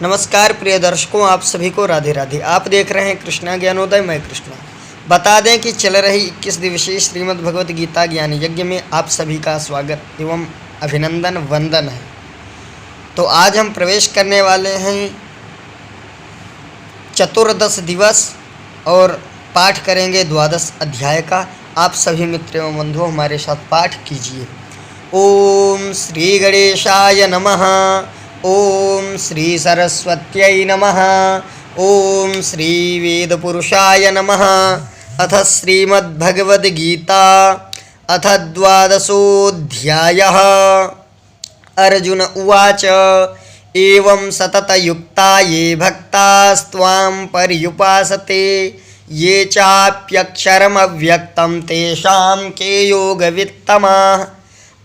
नमस्कार प्रिय दर्शकों, आप सभी को राधे राधे। आप देख रहे हैं कृष्णा ज्ञानोदय। मैं कृष्णा। बता दें कि चल रही 21 दिवसीय श्रीमद् भगवत गीता ज्ञान यज्ञ में आप सभी का स्वागत एवं अभिनंदन वंदन है। तो आज हम प्रवेश करने वाले हैं चतुर्दश दिवस और पाठ करेंगे द्वादश अध्याय का। आप सभी मित्र एवं बंधुओं हमारे साथ पाठ कीजिए। ओम श्री गणेशाय नमः। ओम श्री सरस्वत्यै नमः। ओम श्री वेदपुरुषाय नमः। अथ श्रीमद्भगवद्गीता अथ द्वादशोऽध्यायः। अर्जुन उवाच एवं सततयुक्ता ये भक्तास्त्वां पर्युपासते ये चाप्यक्षरमव्यक्तं तेषां के योगवित्तमाः।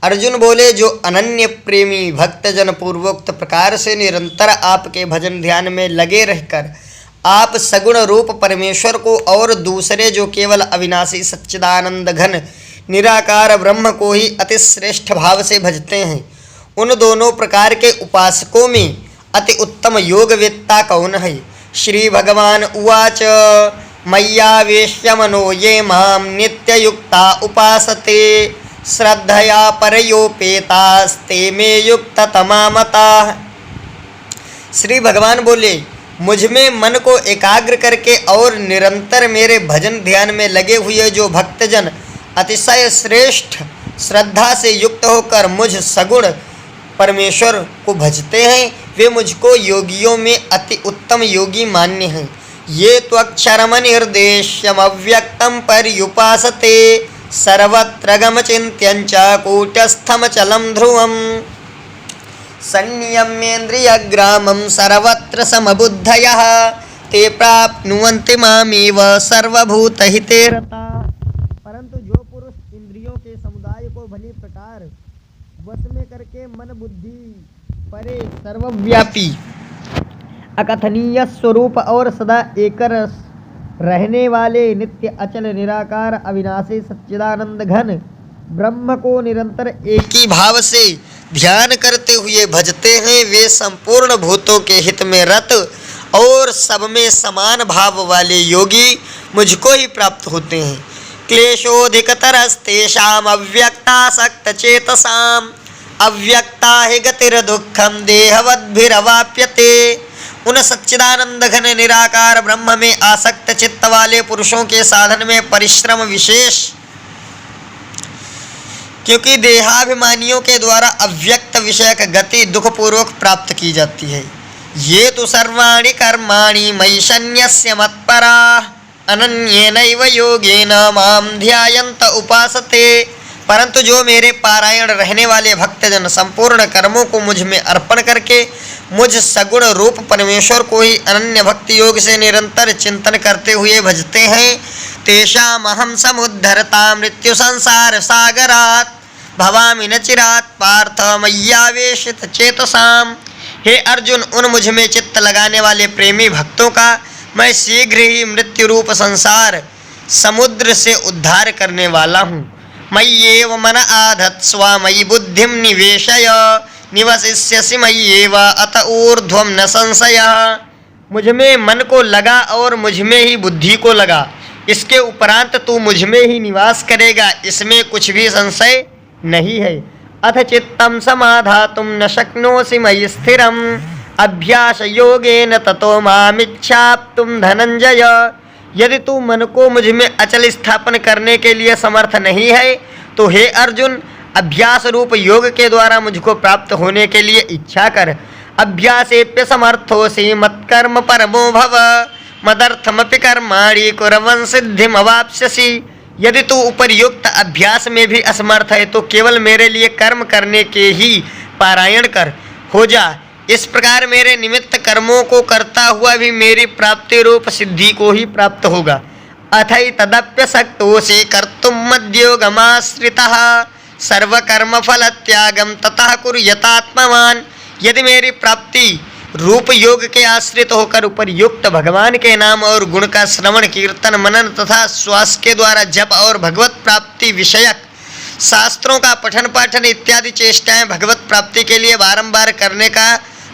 अर्जुन बोले, जो अनन्य प्रेमी भक्तजन पूर्वोक्त प्रकार से निरंतर आपके भजन ध्यान में लगे रहकर आप सगुण रूप परमेश्वर को और दूसरे जो केवल अविनाशी सच्चिदानंद घन निराकार ब्रह्म को ही अति श्रेष्ठ भाव से भजते हैं, उन दोनों प्रकार के उपासकों में अति उत्तम योगवेत्ता कौन है। श्री भगवान उवाच मय्यावेश्य मनो ये मां नित्ययुक्ता उपासते श्रद्धया परयोपेतास्ते मे युक्ततमा मताः। श्री भगवान बोले, मुझ में मन को एकाग्र करके और निरंतर मेरे भजन ध्यान में लगे हुए जो भक्तजन अतिशय श्रेष्ठ श्रद्धा से युक्त होकर मुझ सगुण परमेश्वर को भजते हैं, वे मुझको योगियों में अति उत्तम योगी मान्य हैं। ये त्वक्षरमनिर्देश्यम अव्यक्तं पर्युपासते सर्वत्र गमचिन्त्यं च कूटस्थमचलं ध्रुवम् संयम्येन्द्रियग्रामं सर्वत्र समबुद्धयः ते प्राप्नुवन्ति मामेव सर्वभूतहिते रताः। परंतु जो पुरुष इंद्रियों के समुदाय को भली प्रकार वश में करके मन बुद्धि परे सर्वव्यापी अकथनीय स्वरूप और सदा एकरस रहने वाले नित्य अचल निराकार अविनाशी सच्चिदानंद घन ब्रह्म को निरंतर एक ही भाव से ध्यान करते हुए भजते हैं, वे संपूर्ण भूतों के हित में रत और सब में समान भाव वाले योगी मुझको ही प्राप्त होते हैं। क्लेशोधिकतरस्तेषाम् अव्यक्तासक्त चेतसाम् अव्यक्ता हि गतिर्दुःखं देहवद्भिरवाप्यते। उन सच्चिदानंद घन निराकार ब्रह्म में आसक्त चित्त वाले पुरुषों के साधन में परिश्रम विशेष, क्योंकि देहाभिमानियों के द्वारा अव्यक्त विषयक गति दुख पूर्वक प्राप्त की जाती है। ये तो सर्वाणि कर्माणि मयि सन्न्यस्य मत्पराः अनन्येनैव योगेन मां ध्यायन्त उपासते। परंतु जो मेरे पारायण रहने वाले भक्तजन संपूर्ण कर्मों को मुझ में अर्पण करके मुझ सगुण रूप परमेश्वर को ही अनन्य भक्ति योग से निरंतर चिंतन करते हुए भजते हैं, तेषामहं समुद्धरता मृत्यु संसार सागरात् भवामि न चिरात् पार्थ मय्यावेशित चेतसाम्। हे अर्जुन, उन मुझ में चित्त लगाने वाले प्रेमी भक्तों का मैं शीघ्र ही मृत्यु रूप संसार समुद्र से उद्धार करने वाला हूँ। मय्येव मन आधत्स्व मयि बुद्धिं निवेशय निवसिष्यसि मय्येव अत ऊर्ध्वं न संशयः। मुझ में मन को लगा और मुझ में ही बुद्धि को लगा, इसके उपरांत तू मुझ में ही निवास करेगा, इसमें कुछ भी संशय नहीं है। अथ चित्तं समाधातुं न शक्नोषि मयि स्थिरम् अभ्यास योगेन ततो मामिच्छाप्तुं धनंजय। यदि तू मन को मुझ में अचल स्थापन करने के लिए समर्थ नहीं है तो हे अर्जुन, अभ्यास रूप योग के द्वारा मुझको प्राप्त होने के लिए इच्छा कर। अभ्यासेप्य समर्थोसि मत्कर्म परमो भव मदर्थमपि कर्माणि कुर्वन् सिद्धिम् अवाप्स्यसि। यदि तू उपर्युक्त अभ्यास में भी असमर्थ है तो केवल मेरे लिए कर्म करने के ही पारायण कर हो जा। इस प्रकार मेरे निमित्त कर्मों को करता हुआ भी मेरी प्राप्ति रूप सिद्धि को ही प्राप्त होगा। अथैतदप्यशक्तोषि कर्तुं मद्योगमाश्रितः सर्वकर्म फल त्यागम ततः कुर्यतात्मवान्। यदि मेरी प्राप्ति रूप योग के आश्रित होकर उपरयुक्त भगवान के नाम और गुण का श्रवण कीर्तन मनन तथा श्वास के द्वारा जप और भगवत प्राप्ति विषयक शास्त्रों का पठन पाठन इत्यादि चेष्टाएं भगवत प्राप्ति के लिए बारंबार करने का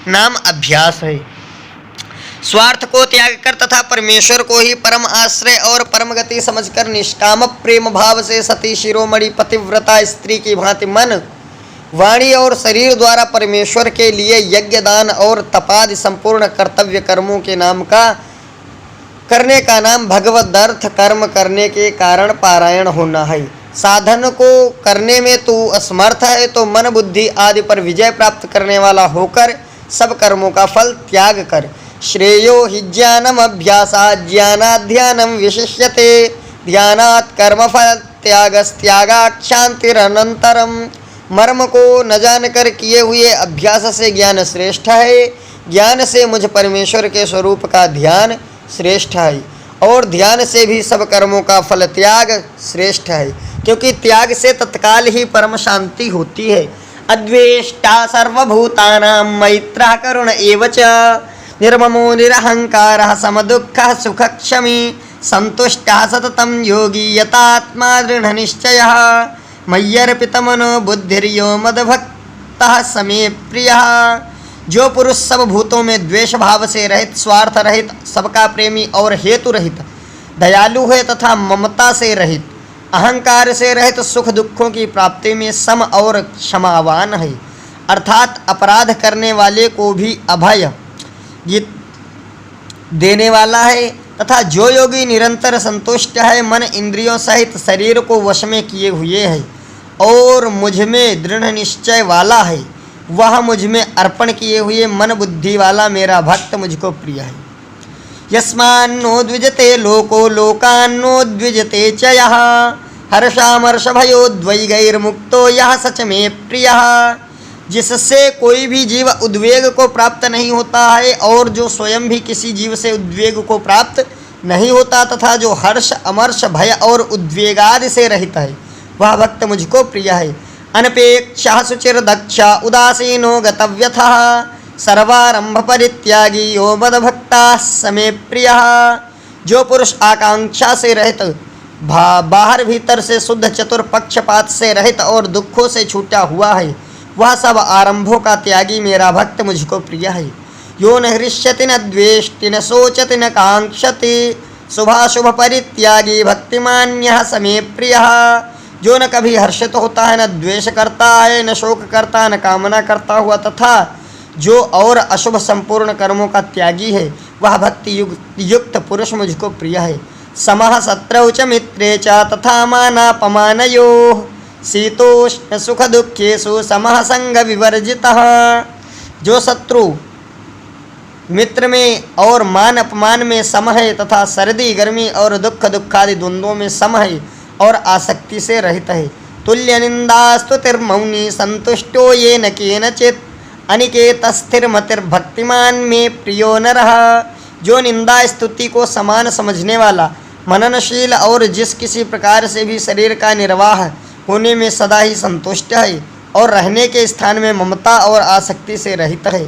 नाम अभ्यास है। स्वार्थ को त्याग कर तथा परमेश्वर को ही परम आश्रय और परम गति समझकर निष्काम प्रेम भाव से सती शिरोमणि पतिव्रता स्त्री की भांति मन, वाणी और शरीर द्वारा परमेश्वर के लिए यज्ञ, दान और तपादि संपूर्ण कर्तव्य कर्मों के नाम का करने का नाम भगवद अर्थ कर्म करने के कारण पारायण होना है। साधन को करने में तू असमर्थ है तो मन, बुद्धि आदि पर विजय प्राप्त करने वाला होकर सब कर्मों का फल त्याग कर। श्रेयो हि ज्ञानम अभ्यासात् ज्ञानात् ध्यानं विशिष्यते, ध्यानात् कर्मफल त्यागात् शान्तिरनन्तरम्। मर्म को न जानकर किए हुए अभ्यास से ज्ञान श्रेष्ठ है, ज्ञान से मुझ परमेश्वर के स्वरूप का ध्यान श्रेष्ठ है, और ध्यान से भी सब कर्मों का फल त्याग श्रेष्ठ है, क्योंकि त्याग से तत्काल ही परम शांति होती है। अद्वेष्टा सर्वभूतानां मैत्रः करुण एव च, निर्ममो निरहंकारः समदुःखः सुखक्षमी, संतुष्टः सततं योगी यतात्मा दृढनिश्चयः, मय्यर्पितमनो बुद्धिर्यो मद्भक्तः समे प्रियः। जो पुरुष सब भूतों में द्वेष भाव से रहित, स्वार्थ रहित, सबका प्रेमी और हेतु रहित, दयालु है तथा ममता से रहित, अहंकार से रहित, सुख दुखों की प्राप्ति में सम और क्षमावान है, अर्थात अपराध करने वाले को भी अभय देने वाला है, तथा जो योगी निरंतर संतुष्ट है, मन इंद्रियों सहित शरीर को वश में किए हुए है और मुझ में दृढ़ निश्चय वाला है, वह मुझ में अर्पण किए हुए मन बुद्धि वाला मेरा भक्त मुझको प्रिय है। यस्मान्नो द्विजते लोको लोकान्नो द्विजते च यः, हर्षामर्ष भयोद्वैगैर्मुक्तो यः सच में प्रियः। जिससे कोई भी जीव उद्वेग को प्राप्त नहीं होता है और जो स्वयं भी किसी जीव से उद्वेग को प्राप्त नहीं होता, तथा जो हर्ष, अमर्ष, भय और उद्वेगादि से रहित है, वह भक्त मुझको प्रिय है। अनपेक्षः शुचिर्दक्षः उदासीनो गतव्यथः, सर्वारंभ परित्यागी यो मद्भक्तः समे प्रियः। जो पुरुष आकांक्षा से रहित, बाहर भीतर से शुद्ध, चतुर, पक्षपात से रहित और दुखों से छूटा हुआ है, वह सब आरंभों का त्यागी मेरा भक्त मुझको प्रिय है। यो न हृष्यति न द्वेष्टि न शोचति न कांक्षति, शुभाशुभ परित्यागी भक्तिमान्यः समे प्रियः। जो न कभी हर्षित होता है, न द्वेष करता है, न शोक करता, न कामना करता हुआ, तथा जो और अशुभ संपूर्ण कर्मों का त्यागी है, वह भक्ति युक्त पुरुष मुझको प्रिय है। समः शत्रौ च मित्रे च तथा मानापमानयोः, शीतोष्ण सुख दुखेषु समः संग विवर्जितः। जो शत्रु मित्र में और मान अपमान में सम है, तथा सर्दी गर्मी और दुख दुखादि द्वंद्वों में सम है और आसक्ति से रहित है। तुल्य निंदास्तुतिर्मौनी संतुष्टो येन केनचित्, अनिकेत स्थिर मतिर्भक्तिमान में प्रियो नरः। जो निंदा स्तुति को समान समझने वाला, मननशील और जिस किसी प्रकार से भी शरीर का निर्वाह होने में सदा ही संतुष्ट है और रहने के स्थान में ममता और आसक्ति से रहित है,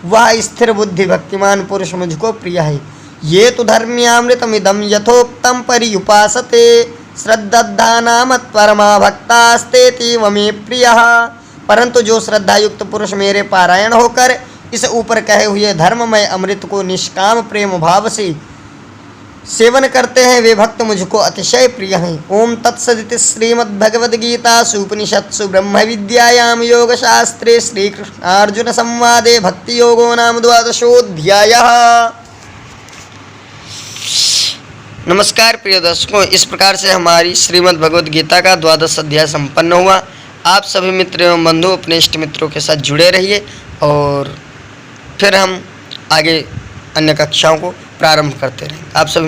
वह स्थिर बुद्धि भक्तिमान पुरुष मुझको प्रिय है। ये तो धर्म्यामृतमिदं यथोक्तं पर्युपासते, श्रद्धाना मत्परमा भक्तास्तेति वमे प्रियः। परंतु जो श्रद्धा युक्त पुरुष मेरे पारायण होकर इस ऊपर कहे हुए धर्ममय अमृत को निष्काम प्रेम भाव से सेवन करते हैं, वे भक्त मुझको अतिशय प्रिय हैं। ओम तत्सदिति श्रीमद्भगवद्गीतासु उपनिषत्सु ब्रह्म विद्यायां योगशास्त्रे श्रीकृष्णार्जुन संवादे भक्ति योगो नाम 12वादशोऽध्यायः। नमस्कार प्रिय दर्शकों, इस प्रकार से हमारी श्रीमद् भगवद गीता का 12वां अध्याय संपन्न हुआ। आप सभी मित्र एवं बंधु अपने इष्ट मित्रों के साथ जुड़े रहिए और फिर हम आगे अन्य कक्षाओं को प्रारंभ करते रहेंगे। आप सभी